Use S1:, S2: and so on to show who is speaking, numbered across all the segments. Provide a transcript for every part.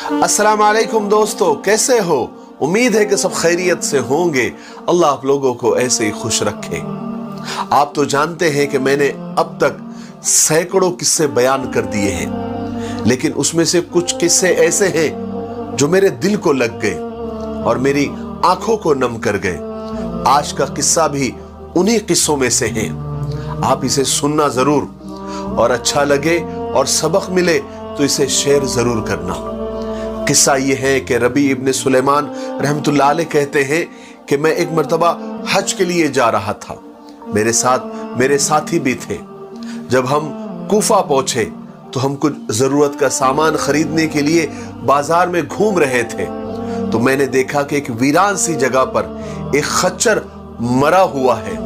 S1: अस्सलाम वालेकुम दोस्तों, कैसे हो? उम्मीद है कि सब खैरियत से होंगे। अल्लाह आप लोगों को ऐसे ही खुश रखे। आप तो जानते हैं कि मैंने अब तक सैकड़ों किस्से बयान कर दिए हैं, लेकिन उसमें से कुछ किस्से ऐसे हैं जो मेरे दिल को लग गए और मेरी आंखों को नम कर गए। आज का किस्सा भी उन्हीं किस्सों में से है। आप इसे सुनना जरूर, और अच्छा लगे और सबक मिले तो इसे शेयर जरूर करना। किस्सा ये है कि रबी इब्न सुलेमान रहमतुल्लाह अलैह कहते हैं कि मैं एक मर्तबा हज के लिए जा रहा था। मेरे साथ मेरे साथी भी थे। जब हम कूफा पहुंचे तो हम कुछ जरूरत का सामान खरीदने के लिए बाजार में घूम रहे थे, तो मैंने देखा कि एक वीरान सी जगह पर एक खच्चर मरा हुआ है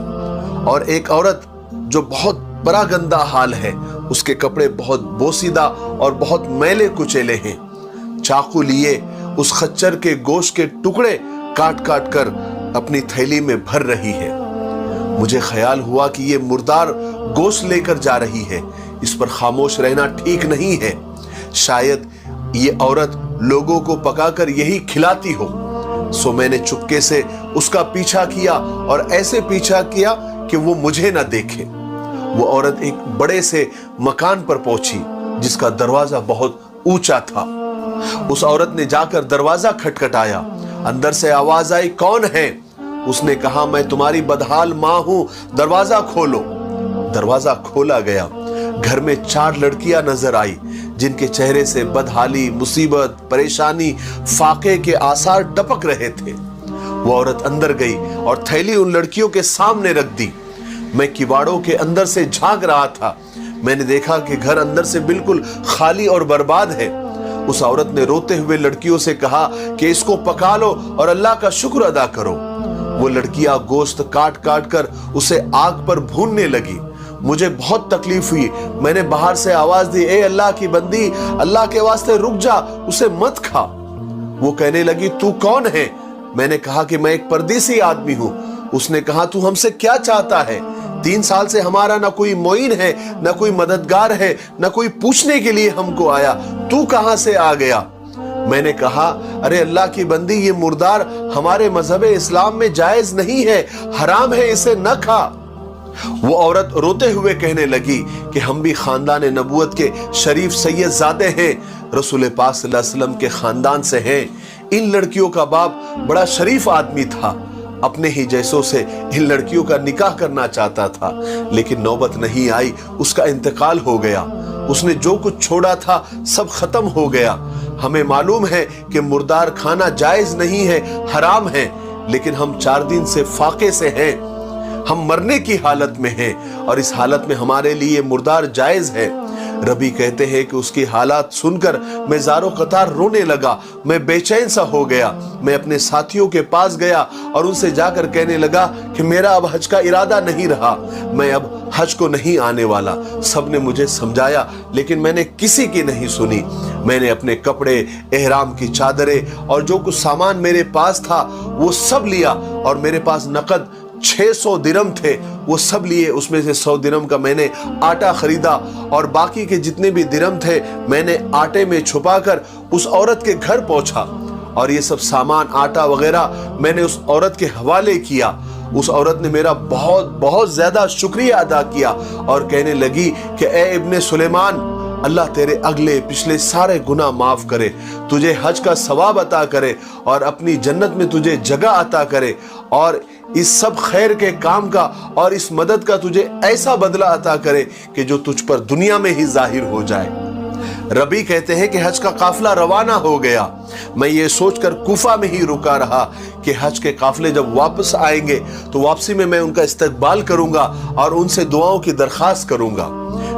S1: और एक औरत जो बहुत बड़ा गंदा हाल है, उसके कपड़े बहुत बोसीदा और बहुत मैले कुचेले हैं। चाकू लिए उस खच्चर के गोश्त के टुकड़े काट काट कर अपनी थैली में भर रही है। मुझे ख्याल हुआ कि ये मुर्दार गोश्त लेकर जा रही है, इस पर खामोश रहना ठीक नहीं है। शायद ये औरत लोगों को पकाकर यही खिलाती हो। सो मैंने चुपके से उसका पीछा किया और ऐसे पीछा किया कि वो मुझे ना देखे। वो औरत एक बड़े से मकान पर पहुंची जिसका दरवाजा बहुत ऊंचा था। उस औरत ने जाकर दरवाजा खटखटाया। अंदर से आवाज आई, कौन है? उसने कहा, मैं तुम्हारी बदहाल मां हूं, दरवाजा खोलो। दरवाजा खोला गया। घर में 4 लड़कियां नजर आई जिनके चेहरे से बदहाली, मुसीबत, परेशानी, फाके के आसार टपक रहे थे। वो औरत अंदर गई और थैली उन लड़कियों के सामने रख दी। मैं किवाड़ों के अंदर से झांक रहा था। मैंने देखा कि घर अंदर से बिल्कुल खाली और बर्बाद है। उस औरत ने रोते हुए लड़कियों से कहा कि इसको पका लो और अल्लाह का शुक्र अदा करो। वो लड़कियां गोश्त काट काट कर उसे आग पर भूनने लगी। मुझे बहुत तकलीफ हुई। मैंने बाहर से आवाज दी, ए अल्लाह की बंदी, अल्लाह के वास्ते रुक जा, उसे मत खा। वो कहने लगी, तू कौन है? मैंने कहा कि मैं एक परदेसी आदमी हूं। उसने कहा, तू हमसे क्या चाहता है? 3 साल से हमारा ना कोई मोइन है, ना कोई मददगार है, ना कोई पूछने के लिए हमको आया। तू कहां से आ गया? मैंने कहा, अरे अल्लाह की बंदी, ये मुर्दार हमारे मजहब इस्लाम में जायज नहीं है, हराम है, इसे न खा। वो औरत रोते हुए कहने लगी कि हम भी खानदान नबूवत के शरीफ सैयदजादे हैं, रसूल पाक सल्लल्लाहु अलैहि वसल्लम के खानदान से हैं। इन लड़कियों का बाप बड़ा शरीफ आदमी था, अपने ही जैसों से इन लड़कियों का निकाह करना चाहता था, लेकिन नौबत नहीं आई। उसका इंतकाल हो गया। उसने जो कुछ छोड़ा था सब खत्म हो गया। हमें मालूम है कि मुर्दार खाना जायज नहीं है, हराम है, लेकिन हम 4 दिन से फाके से हैं। हम मरने की हालत में हैं और इस हालत में हमारे लिए मुर्दार जायज है। रबी कहते हैं कि उसकी हालात सुनकर मैं ज़ारो कतार रोने लगा। मैं बेचैन सा हो गया। मैं अपने साथियों के पास गया और उनसे जाकर कहने लगा कि मेरा अब हज का इरादा नहीं रहा, मैं अब हज को नहीं आने वाला। सबने मुझे समझाया, लेकिन मैंने किसी की नहीं सुनी। मैंने अपने कपड़े, एहराम की चादरें और जो कुछ सामान मेरे पास था वो सब लिया, और मेरे पास नकद 600 दिरहम थे, वो सब लिए। उसमें से 100 दिरहम का मैंने आटा खरीदा और बाकी के जितने भी दिरहम थे मैंने आटे में छुपाकर उस औरत के घर पहुंचा, और ये सब सामान, आटा वगैरह मैंने उस औरत के हवाले किया। उस औरत ने मेरा बहुत बहुत ज्यादा शुक्रिया अदा किया और कहने लगी कि ए इब्ने सुलेमान, अल्लाह तेरे अगले पिछले सारे गुनाह माफ करे, तुझे हज का सवाब अता करे और अपनी जन्नत में तुझे जगह अता करे, और इस सब खैर के काम का और इस मदद का तुझे ऐसा बदला अता करे कि जो तुझ पर दुनिया में ही जाहिर हो जाए। रबी कहते हैं कि हज का काफिला रवाना हो गया। मैं ये सोचकर कूफा में ही रुका रहा कि हज के काफिले जब वापस आएंगे तो वापसी में मैं उनका इस्तकबाल करूंगा और उनसे दुआओं की दरखास्त करूंगा।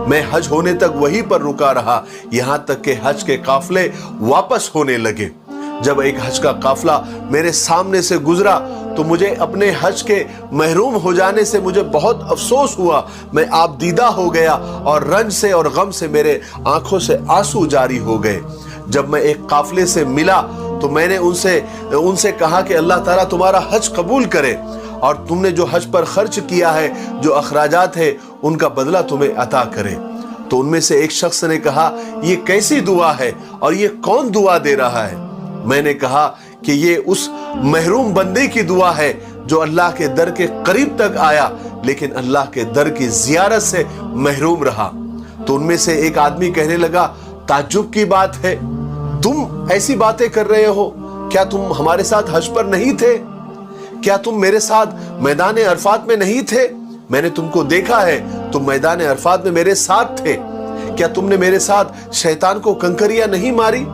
S1: मैं हज होने तक वहीं पर रुका रहा, यहां तक कि हज के काफिले वापस होने लगे। जब एक हज का काफिला मेरे सामने से गुजरा तो मुझे अपने हज के महरूम हो जाने से मुझे बहुत अफसोस हुआ। मैं आप दीदा हो गया और रंज से और गम से मेरे आंखों से आंसू जारी हो गए। जब मैं एक काफिले से मिला तो मैंने उनसे कहा कि अल्लाह ताला तुम्हारा हज कबूल करे और तुमने जो हज पर खर्च किया है, जो अखराजात है, उनका बदला तुम्हें अता करे। तो उनमें से एक शख्स ने कहा, ये कैसी दुआ है और ये कौन दुआ दे रहा है? मैंने कहा कि ये उस महरूम बंदे की दुआ है जो अल्लाह के दर के करीब तक आया लेकिन अल्लाह के दर की जियारत से महरूम रहा। तो उनमें से एक आदमी कहने लगा, ताज्जुब की बात है, तुम ऐसी बातें कर रहे हो, क्या तुम हमारे साथ हज पर नहीं थे? क्या तुम मेरे साथ मैदान अरफात में नहीं थे? मैंने तुमको देखा है, तुम मैदान अरफात में मेरे साथ थे। क्या तुमने मेरे साथ शैतान को कंकरियां नहीं मारी?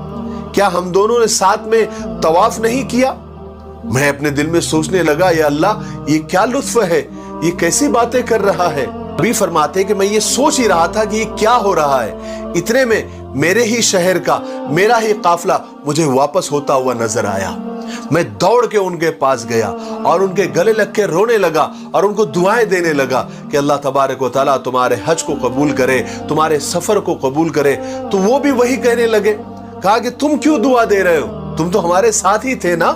S1: क्या हम दोनों ने साथ में तवाफ नहीं किया? मैं अपने दिल में सोचने लगा, या अल्लाह, ये क्या लुत्फ है, ये कैसी बातें कर रहा है। अभी फरमाते कि मैं ये सोच ही रहा था कि ये क्या हो रहा है, इतने में मेरे ही शहर का मेरा ही काफिला मुझे वापस होता हुआ नजर आया। मैं दौड़ के उनके पास गया और उनके गले लग के रोने लगा और उनको दुआएं देने लगा कि अल्लाह तबारक व तआला तुम्हारे हज को कबूल करे, तुम्हारे सफर को कबूल करे। तो वो भी वही कहने लगे, कहा कि तुम क्यों दुआ दे रहे हो, तुम तो हमारे साथ ही थे ना।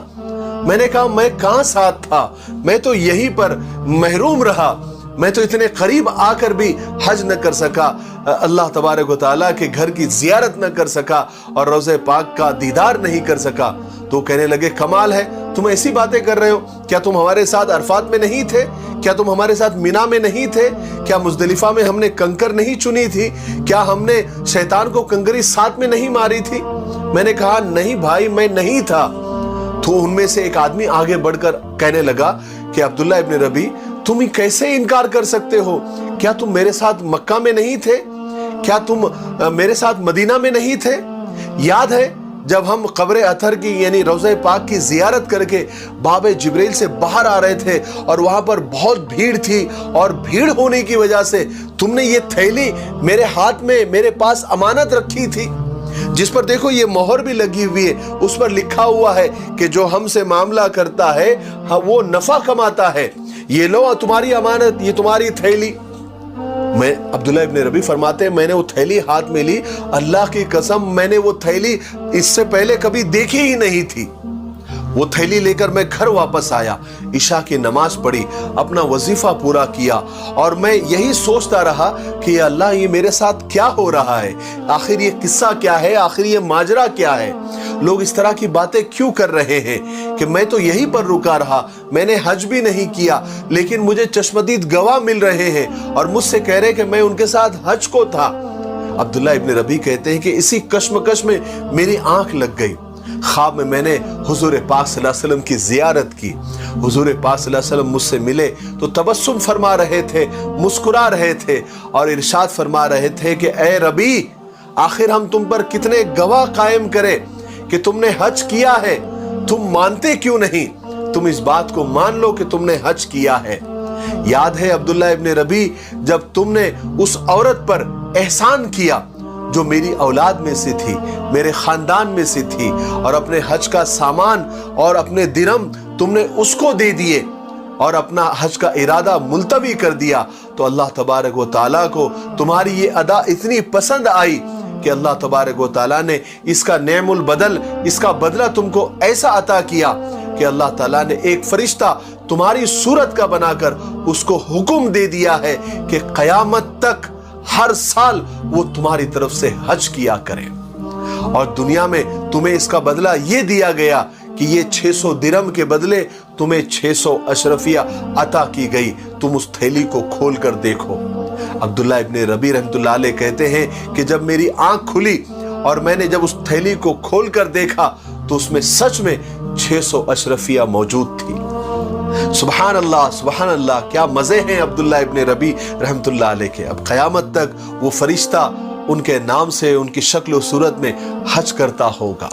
S1: मैंने कहा, मैं कहां साथ था, मैं तो यहीं पर महरूम रहा, मैं तो इतने करीब आकर भी हज न कर सका, अल्लाह तबारक व तआला के घर की जियारत न कर सका और रोज़े पाक का दीदार नहीं कर सका। तो कहने लगे, कमाल है, तुम ऐसी बातें कर रहे हो, क्या तुम हमारे साथ अरफात में नहीं थे? क्या तुम हमारे साथ मिना में नहीं थे? क्या मुजदलिफा में हमने कंकर नहीं चुनी थी? क्या हमने शैतान को कंकरी साथ में नहीं मारी थी? मैंने कहा, नहीं भाई, मैं नहीं था। तो उनमें से एक आदमी आगे बढ़कर कहने लगा कि अब्दुल्ला इब्न रबी, तुम ही कैसे इनकार कर सकते हो? क्या तुम मेरे साथ मक्का में नहीं थे? क्या तुम मेरे साथ मदीना में नहीं थे? याद है जब हम कब्र अथर की यानी रोज़े पाक की जियारत करके बाब जिब्रील से बाहर आ रहे थे और वहां पर बहुत भीड़ थी और भीड़ होने की वजह से तुमने ये थैली मेरे हाथ में मेरे पास अमानत रखी थी, जिस पर देखो ये मोहर भी लगी हुई है, उस पर लिखा हुआ है कि जो हमसे मामला करता है वो नफा कमाता है। ये लो तुम्हारी अमानत, ये तुम्हारी थैली। मैं अब्दुल्ला इब्न रबी फरमाते हैं, मैंने वो थैली हाथ में ली, अल्लाह की कसम मैंने वो थैली इससे पहले कभी देखी ही नहीं थी। वो थैली लेकर मैं घर वापस आया, इशा की नमाज पढ़ी, अपना वजीफा पूरा किया और मैं यही सोचता रहा कि अल्लाह, ये मेरे साथ क्या हो रहा है, आखिर ये किस्सा क्या है, आखिर ये माजरा क्या है, लोग इस तरह की बातें क्यों कर रहे हैं कि मैं तो यहीं पर रुका रहा, मैंने हज भी नहीं किया, लेकिन मुझे चश्मदीद गवाह मिल रहे हैं और मुझसे कह रहे कि मैं उनके साथ हज को था। अब्दुल्ला इब्न रबी कहते हैं कि इसी कश्मकश में मेरी आंख लग गई। ख्वाब में मैंने हुजूर पाक सल्लल्लाहु अलैहि वसल्लम की जियारत की। हुजूर पाक सल्लल्लाहु अलैहि वसल्लम मुझसे मिले तो तबस्सुम फरमा रहे थे, मुस्कुरा रहे थे और इरशाद फरमा रहे थे कि ए रबी, आखिर हम तुम पर कितने गवाह कायम करें कि तुमने हज किया है, तुम मानते क्यों नहीं? तुम इस बात को मान लो कि तुमने हज किया है। याद है अब्दुल्ला इब्न रबी, जब तुमने उस औरत पर एहसान किया जो मेरी औलाद में से थी, मेरे खानदान में से थी, और अपने हज का सामान और अपने दिरहम तुमने उसको दे दिए और अपना हज का इरादा मुलतवी कर दिया, तो अल्लाह तबारक व तआला को तुम्हारी ये अदा इतनी पसंद आई कि अल्लाह तबारक व तआला ने इसका नेमुल बदल, इसका बदला तुमको ऐसा अता किया कि अल्लाह ताला ने एक फरिश्ता तुम्हारी सूरत का बनाकर उसको हुक्म दे दिया है कि क़यामत तक हर साल वो तुम्हारी तरफ से हज किया करे। और दुनिया में तुम्हें इसका बदला ये दिया गया कि ये 600 दिरहम के बदले तुम्हें 600 अशरफिया अता की गई। तुम उस थैली को खोल कर देखो। अब्दुल्ला इब्न रबी रहमतुल्लाह अलैह कहते हैं कि जब मेरी आंख खुली और मैंने जब उस थैली को खोल कर देखा तो उसमें सच में 600 अशरफिया मौजूद थी। सुभान अल्लाह, क्या मजे हैं अब्दुल्ला इब्न रबी रहमतुल्लाह अलैह के। अब क़यामत तक वो फरिश्ता उनके नाम से, उनकी शक्ल और सूरत में हज करता होगा।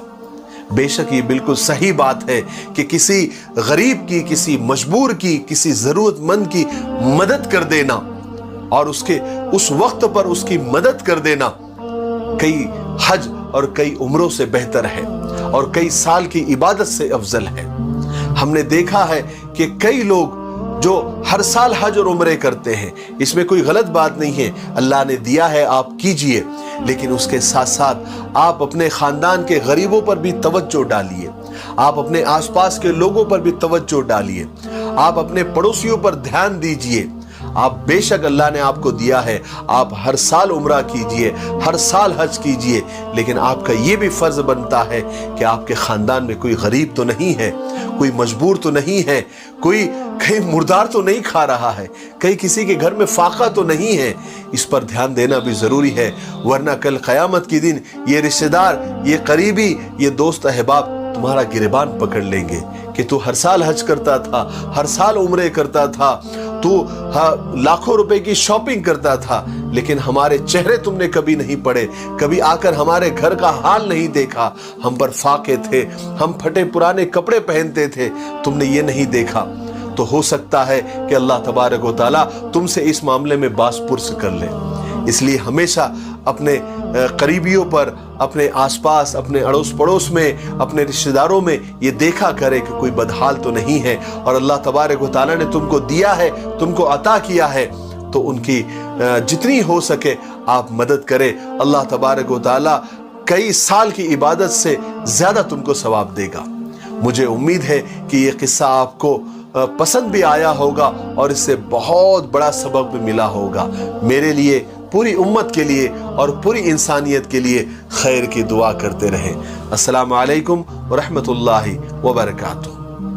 S1: बेशक ये बिल्कुल सही बात है कि किसी गरीब की, किसी मजबूर की, किसी जरूरतमंद की मदद कर देना और उसके उस वक्त पर उसकी मदद कर देना कई हज और कई उम्रों से बेहतर है और कई साल की इबादत से अफजल है। हमने देखा है कि कई लोग जो हर साल हज और उम्रे करते हैं, इसमें कोई गलत बात नहीं है, अल्लाह ने दिया है आप कीजिए, लेकिन उसके साथ साथ आप अपने खानदान के गरीबों पर भी तवज्जो डालिए, आप अपने आसपास के लोगों पर भी तवज्जो डालिए, आप अपने पड़ोसियों पर ध्यान दीजिए, آپ बेशक अल्लाह ने आपको दिया है, आप हर साल उम्रा कीजिए, हर साल हज कीजिए, लेकिन आपका ये भी फर्ज बनता है कि आपके खानदान में कोई गरीब तो नहीं है, कोई मजबूर तो नहीं है, कोई कहीं मुर्दार तो नहीं खा रहा है, कहीं किसी के घर में फाका तो नहीं है। इस पर ध्यान देना भी जरूरी है, वरना कल क़यामत के दिन ये रिश्तेदार, ये करीबी, ये दोस्त अहबाब तुम्हारा गिरबान पकड़ लेंगे कि तू हर साल हज करता था, हर साल उम्रे करता था, तू लाखों रुपए की शॉपिंग करता था, लेकिन हमारे चेहरे तुमने कभी नहीं पढ़े, कभी आकर हमारे घर का हाल नहीं देखा, हम पर फाके थे, हम फटे पुराने कपड़े पहनते थे, तुमने ये नहीं देखा। तो हो सकता है कि अल्लाह तबारक व तआला तुमसे इस मामले में बासपुर्स कर ले। इसलिए हमेशा अपने करीबियों पर, अपने आसपास, अपने अड़ोस पड़ोस में, अपने रिश्तेदारों में ये देखा करे कि कोई बदहाल तो नहीं है, और अल्लाह तबारक व तआला ने तुमको दिया है, तुमको अता किया है, तो उनकी जितनी हो सके आप मदद करें। अल्लाह तबारक व तआला कई साल की इबादत से ज़्यादा तुमको सवाब देगा। मुझे उम्मीद है कि ये किस्सा आपको पसंद भी आया होगा और इससे बहुत बड़ा सबक भी मिला होगा। मेरे लिए, पूरी उम्मत के लिए और पूरी इंसानियत के लिए खैर की दुआ करते रहें। अस्सलामु अलैकुम व रहमतुल्लाहि व बरकातुहू।